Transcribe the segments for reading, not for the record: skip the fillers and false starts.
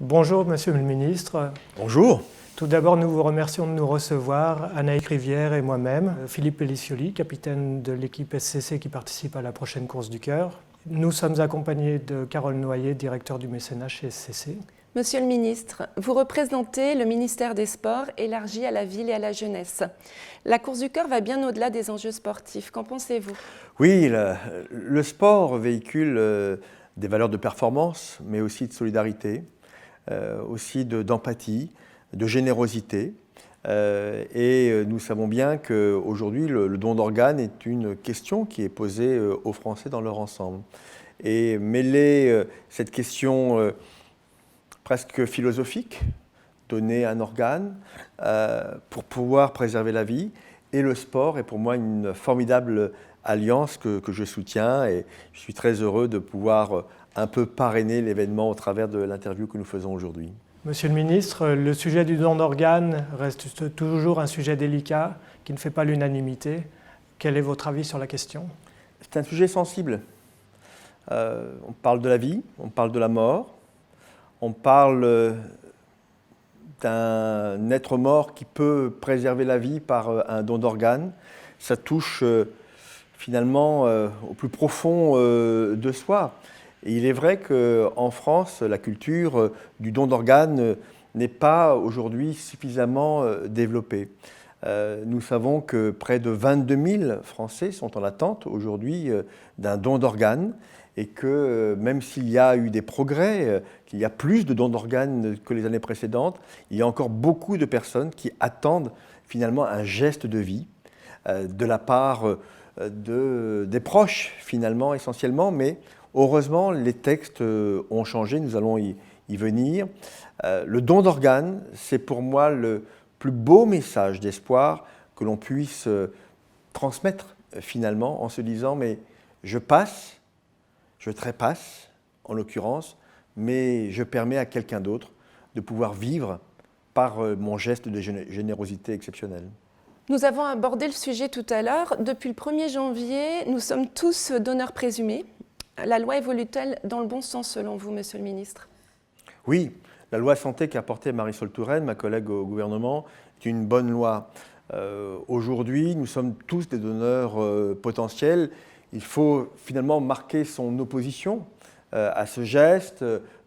Bonjour Monsieur le Ministre. Bonjour. Tout d'abord, nous vous remercions de nous recevoir, Anaïk Rivière et moi-même, Philippe Pellicioli, capitaine de l'équipe SCC qui participe à la prochaine course du cœur. Nous sommes accompagnés de Carole Noyer, directeur du mécénat chez SCC. Monsieur le ministre, vous représentez le ministère des Sports élargi à la ville et à la jeunesse. La course du cœur va bien au-delà des enjeux sportifs. Qu'en pensez-vous ? Oui, le sport véhicule des valeurs de performance, mais aussi de solidarité, aussi d'empathie, de générosité. Et nous savons bien qu'aujourd'hui, le don d'organes est une question qui est posée aux Français dans leur ensemble. Et mêler cette question presque philosophique, donner un organe pour pouvoir préserver la vie, et le sport est pour moi une formidable alliance que je soutiens, et je suis très heureux de pouvoir un peu parrainer l'événement au travers de l'interview que nous faisons aujourd'hui. Monsieur le ministre, le sujet du don d'organes reste toujours un sujet délicat qui ne fait pas l'unanimité. Quel est votre avis sur la question ? C'est un sujet sensible. On parle de la vie, on parle de la mort, on parle d'un être mort qui peut préserver la vie par un don d'organes. Ça touche finalement au plus profond de soi. Et il est vrai qu'en France, la culture du don d'organes n'est pas aujourd'hui suffisamment développée. Nous savons que près de 22 000 Français sont en attente aujourd'hui d'un don d'organes, et que même s'il y a eu des progrès, qu'il y a plus de dons d'organes que les années précédentes, il y a encore beaucoup de personnes qui attendent finalement un geste de vie de la part des proches finalement essentiellement, mais heureusement les textes ont changé, nous allons y venir. Le don d'organes, c'est pour moi le plus beau message d'espoir que l'on puisse transmettre finalement en se disant mais je passe, je trépasse, en l'occurrence, mais je permets à quelqu'un d'autre de pouvoir vivre par mon geste de générosité exceptionnelle. Nous avons abordé le sujet tout à l'heure. Depuis le 1er janvier, nous sommes tous donneurs présumés. La loi évolue-t-elle dans le bon sens selon vous, Monsieur le ministre ? Oui, la loi santé qu'a portée Marisol Touraine, ma collègue au gouvernement, est une bonne loi. Aujourd'hui, nous sommes tous des donneurs potentiels. Il faut finalement marquer son opposition à ce geste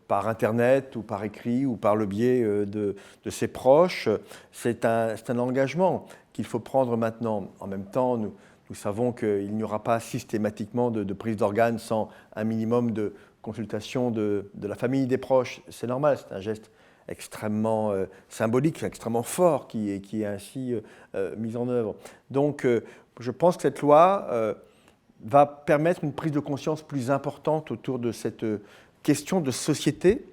par Internet ou par écrit ou par le biais de ses proches. C'est un engagement qu'il faut prendre maintenant. En même temps, nous savons qu'il n'y aura pas systématiquement de prise d'organes sans un minimum de consultation de la famille, des proches. C'est normal, c'est un geste extrêmement symbolique, extrêmement fort qui est ainsi mis en œuvre. Donc je pense que cette loi va permettre une prise de conscience plus importante autour de cette question de société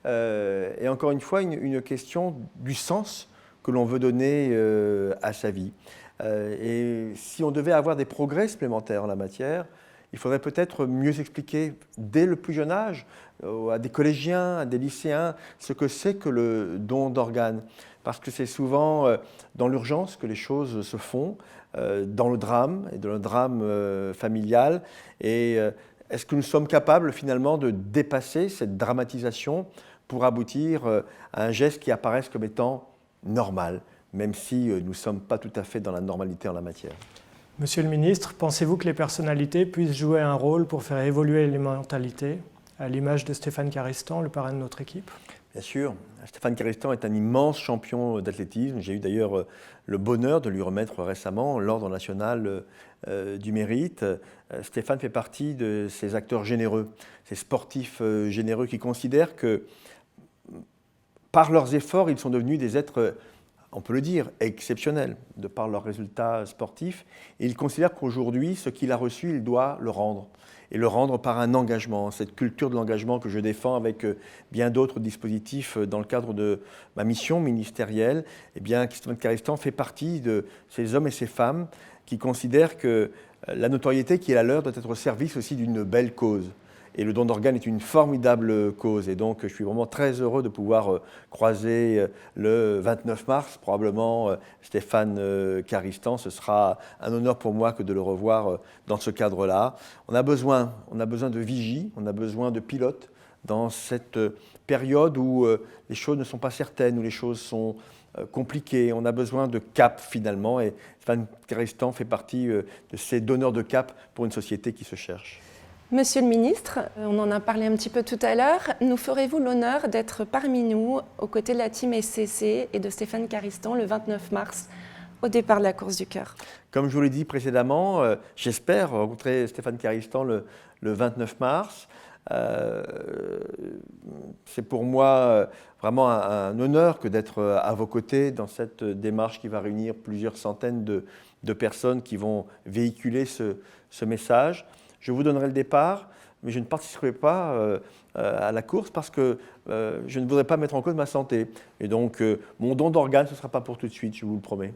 et encore une fois une question du sens que l'on veut donner à sa vie. Et si on devait avoir des progrès supplémentaires en la matière, il faudrait peut-être mieux expliquer dès le plus jeune âge à des collégiens, à des lycéens, ce que c'est que le don d'organes. Parce que c'est souvent dans l'urgence que les choses se font, dans le drame, et dans le drame familial. Et est-ce que nous sommes capables finalement de dépasser cette dramatisation pour aboutir à un geste qui apparaisse comme étant normal, même si nous ne sommes pas tout à fait dans la normalité en la matière? Monsieur le ministre, pensez-vous que les personnalités puissent jouer un rôle pour faire évoluer les mentalités, à l'image de Stéphane Carestan, le parrain de notre équipe ? Bien sûr, Stéphane Carestan est un immense champion d'athlétisme. J'ai eu d'ailleurs le bonheur de lui remettre récemment l'Ordre national du mérite. Stéphane fait partie de ces acteurs généreux, ces sportifs généreux qui considèrent que par leurs efforts, ils sont devenus des êtres, on peut le dire, exceptionnels, de par leurs résultats sportifs. Et il considère qu'aujourd'hui, ce qu'il a reçu, il doit le rendre. Et le rendre par un engagement, cette culture de l'engagement que je défends avec bien d'autres dispositifs dans le cadre de ma mission ministérielle. Eh bien, Stéphane Carestan fait partie de ces hommes et ces femmes qui considèrent que la notoriété qui est la leur doit être au service aussi d'une belle cause. Et le don d'organes est une formidable cause. Et donc, je suis vraiment très heureux de pouvoir croiser le 29 mars, probablement Stéphane Carestan. Ce sera un honneur pour moi que de le revoir dans ce cadre-là. On a besoin de vigie, on a besoin de pilotes dans cette période où les choses ne sont pas certaines, où les choses sont compliquées. On a besoin de cap finalement, et Stéphane Carestan fait partie de ces donneurs de cap pour une société qui se cherche. Monsieur le ministre, on en a parlé un petit peu tout à l'heure, nous ferez-vous l'honneur d'être parmi nous, aux côtés de la team SCC et de Stéphane Carestan, le 29 mars, au départ de la course du cœur? Comme je vous l'ai dit précédemment, j'espère rencontrer Stéphane Carestan le 29 mars. C'est pour moi vraiment un honneur que d'être à vos côtés dans cette démarche qui va réunir plusieurs centaines de personnes qui vont véhiculer ce message. Je vous donnerai le départ, mais je ne participerai pas à la course parce que je ne voudrais pas mettre en cause ma santé. Et donc, mon don d'organes, ce ne sera pas pour tout de suite, je vous le promets.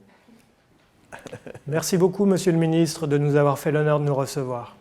Merci beaucoup, Monsieur le Ministre, de nous avoir fait l'honneur de nous recevoir.